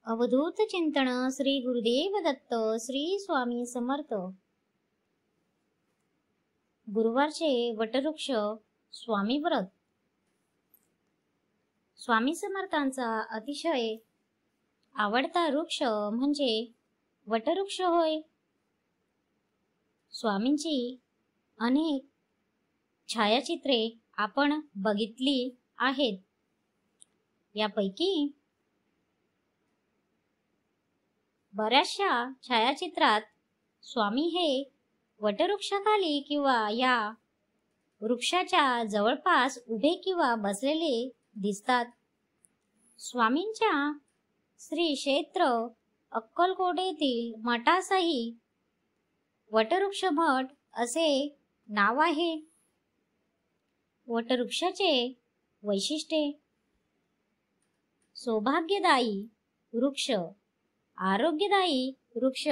अवधूत चिंतन श्री गुरुदेव दत्त श्री स्वामी समर्थ। गुरुवारचे वटवृक्ष स्वामी व्रत। स्वामी समर्थांचा अतिशय आवडता वृक्ष म्हणजे वटवृक्ष होय। स्वामींची अनेक छायाचित्रे आपण बघितली आहेत। यापैकी बऱ्याचशा छायाचित्रात स्वामी हे वटवृक्षाखाली किंवा या वृक्षाच्या जवळपास उभे किंवा बसलेले दिसतात। स्वामींच्या श्री क्षेत्र अक्कलकोट येथील मठासही वटवृक्ष मठ असे नाव आहे। वटवृक्षाचे वैशिष्ट्ये: सौभाग्यदायी वृक्ष, आरोग्यदायी वृक्ष।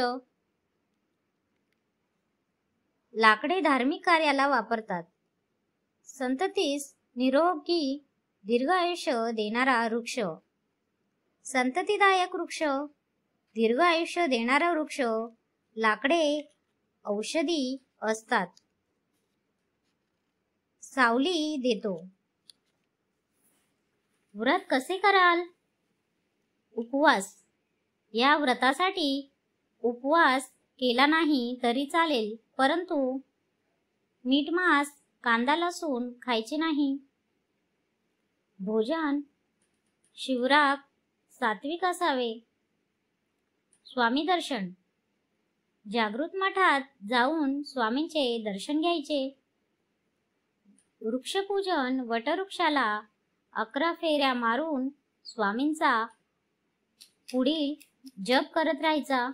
लाकडे धार्मिक कार्याला वापरतात। संततीस निरोगी दीर्घायुष्य देणारा वृक्ष, संततीदायक वृक्ष, दीर्घ आयुष्य देणारा वृक्ष। लाकडे औषधी असतात, सावली देतो। व्रत कसे कराल? उपवास। या व्रतासाठी उपवास केला नाही तरी चालेल, परंतु मीठ, मांस, कांदा, लसूण खायचे नाही। भोजन शिवराक सात्विक असावे। स्वामी दर्शन: जागृत मठात जाऊन स्वामींचे दर्शन घ्यायचे। वृक्षपूजन: वटवृक्षाला 11 फेऱ्या मारून स्वामींचा पुढील जप करत राहायचा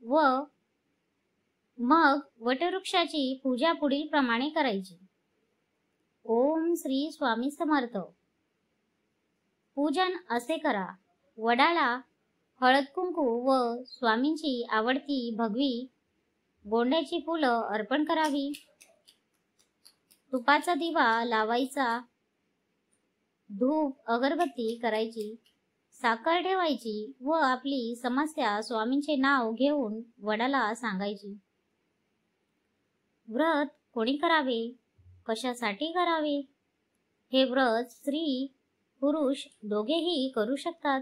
व मग वटवृक्षाची पूजा पुढील प्रमाणे करायची। ओम श्री स्वामी समर्थ। पूजन असे करा: वडाला हळद कुंकू व स्वामींची आवडती भगवी गोंड्याची फुलं अर्पण करावी। तुपाचा दिवा लावायचा, धूप अगरबत्ती करायची, साखर ठेवायची व आपली समस्या स्वामींचे नाव घेऊन वडाला सांगायची। व्रत कोणी करावे? कशासाठी करावे? हे व्रत स्त्री पुरुष दोघेही करू शकतात।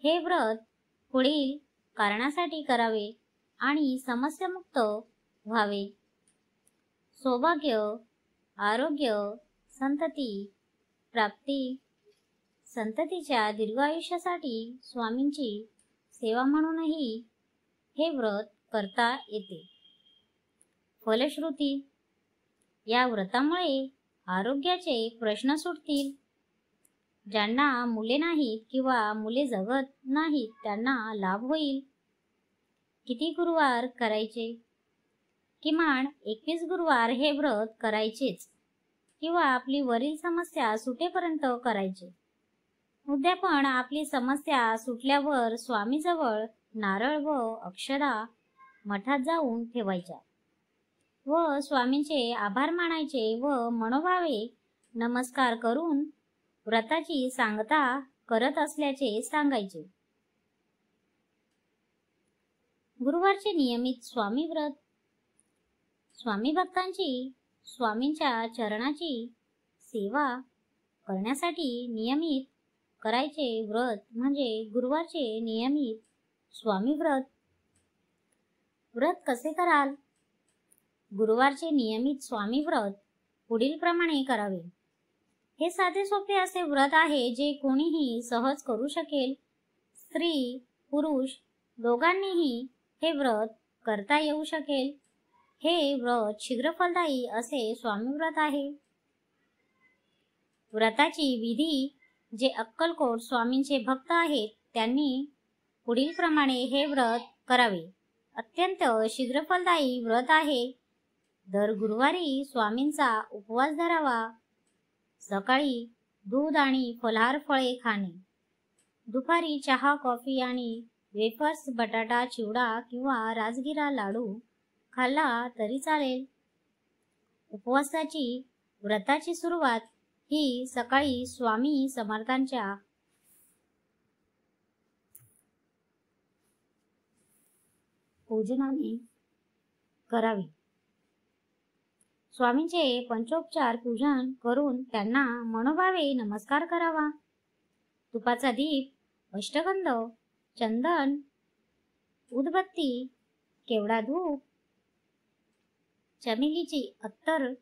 हे व्रत पुढील कारणासाठी करावे आणि समस्यामुक्त व्हावे: सौभाग्य, आरोग्य, संतती प्राप्ती। संततीच्या दीर्घायुष्यासाठी स्वामींची सेवा म्हणूनही हे व्रत करता येते। फलश्रुती: या व्रतामुळे आरोग्याचे प्रश्न सुटतील। ज्यांना मुले नाहीत किंवा मुले जगत नाहीत त्यांना लाभ होईल। किती गुरुवार करायचे? किमान 21 गुरुवार हे व्रत करायचेच किंवा आपली वरील समस्या सुटेपर्यंत करायचे। उद्यापन आपली समस्या सुटल्यावर स्वामीजवळ नारळ व अक्षदा मठात जाऊन ठेवायच्या व स्वामींचे आभार मानायचे व मनोभावे नमस्कार करून व्रताची सांगता करत असल्याचे सांगायचे। गुरुवारचे नियमित स्वामी व्रत: स्वामी भक्तांची स्वामींच्या चरणाची सेवा करण्यासाठी नियमित करायचे व्रत म्हणजे गुरुवारचे नियमित स्वामी व्रत। व्रत कसे कराल? गुरुवारचे नियमित स्वामी व्रत पुढील प्रमाणे करावे। हे साधे सोपे असे व्रत आहे जे कोणीही सहज करू शकेल। स्त्री पुरुष दोघांनीही हे व्रत करता येऊ शकेल। हे व्रत शीघ्रफलदायी असे स्वामी व्रत आहे। व्रताची विधी: जे अक्कलकोट स्वामींचे भक्त आहेत त्यांनी पुढील प्रमाणे हे व्रत करावे। अत्यंत शीघ्रफलदायी व्रत आहे। दर गुरुवारी स्वामींचा उपवास धरावा। सकाळी दूध आणि फलाहार फळे खाणे। दुपारी चहा, कॉफी आणि वेफर्स, बटाटा चिवडा किंवा राजगिरा लाडू खाल्ला तरी चालेल। उपवासाची व्रताची सुरुवात ही सकाळी स्वामी समर्थांच्या पूजनाने करावे. स्वामींचे पंचोपचार पूजन करून त्यांना मनोभावे नमस्कार करावा. तुपाचा दीप, अष्टगंध, चंदन, उदबत्ती, केवडा धूप, चमेलीची अत्तर,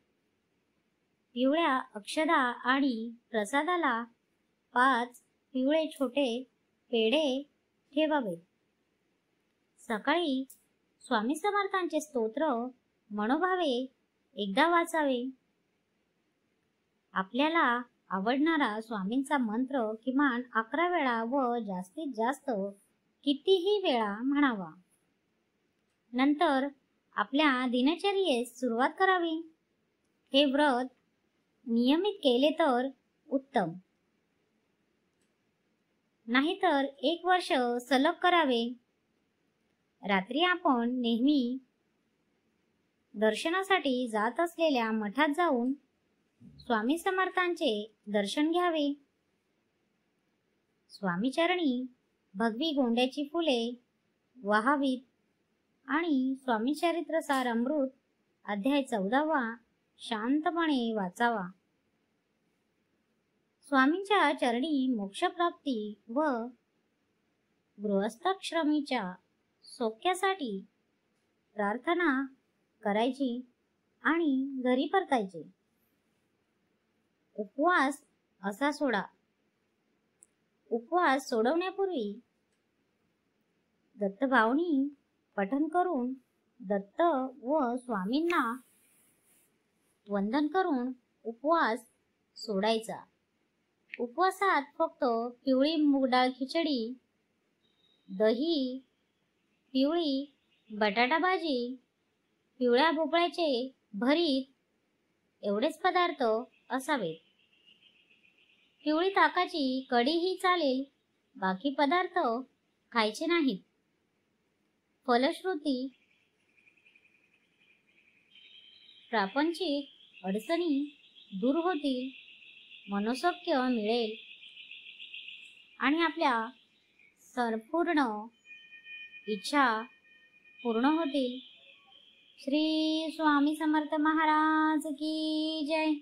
पिवळ्या अक्षदा आणि प्रसादाला 5 पिवळे छोटे पेढे ठेवावे. सकाळी स्वामी समर्थांचे स्तोत्र मनोभावे एकदा वाचावे. आपल्याला आवडणारा स्वामींचा मंत्र किमान 11 वेळा व जास्तीत जास्त कितीही वेळा म्हणावा. नंतर आपल्या दिनचर्येस सुरुवात करावी. हे व्रत नियमित केले तर उत्तम, नाहीतर 1 वर्ष सलग करावे. रात्री आपण नेहमी दर्शनासाठी जात असलेल्या मठात जाऊन स्वामी समर्थांचे दर्शन घ्यावे. स्वामीचरणी भगवी गोंड्याची फुले वाहावीत आणि स्वामी चरित्रसार अमृत अध्याय 14वा शांतपणे वाचावा. स्वामींच्या चरणी मोक्षप्राप्ती व गृहस्थाश्रमीच्या सौख्यासाठी प्रार्थना करायची आणि घरी परतायचे. उपवास असा सोडा. उपवास सोडवण्यापूर्वी दत्तभावनी पठण करून दत्त व स्वामींना वंदन करून उपवास सोडायचा. उपवासात फक्त पिवळी मूगडाळ खिचडी, दही, पिवळी बटाटा भाजी, पिवळ्या भोपळ्याचे भरीत एवढेच पदार्थ असावेत. पिवळी ताकाची कढीही चालेल, बाकी पदार्थ खायचे नाहीत. फलश्रुती, प्रापंचिक अडचणी दूर होतील, मनोसौख्य मिळेल आणि आपल्या संपूर्ण इच्छा पूर्ण होतील. श्री स्वामी समर्थ महाराज की जय.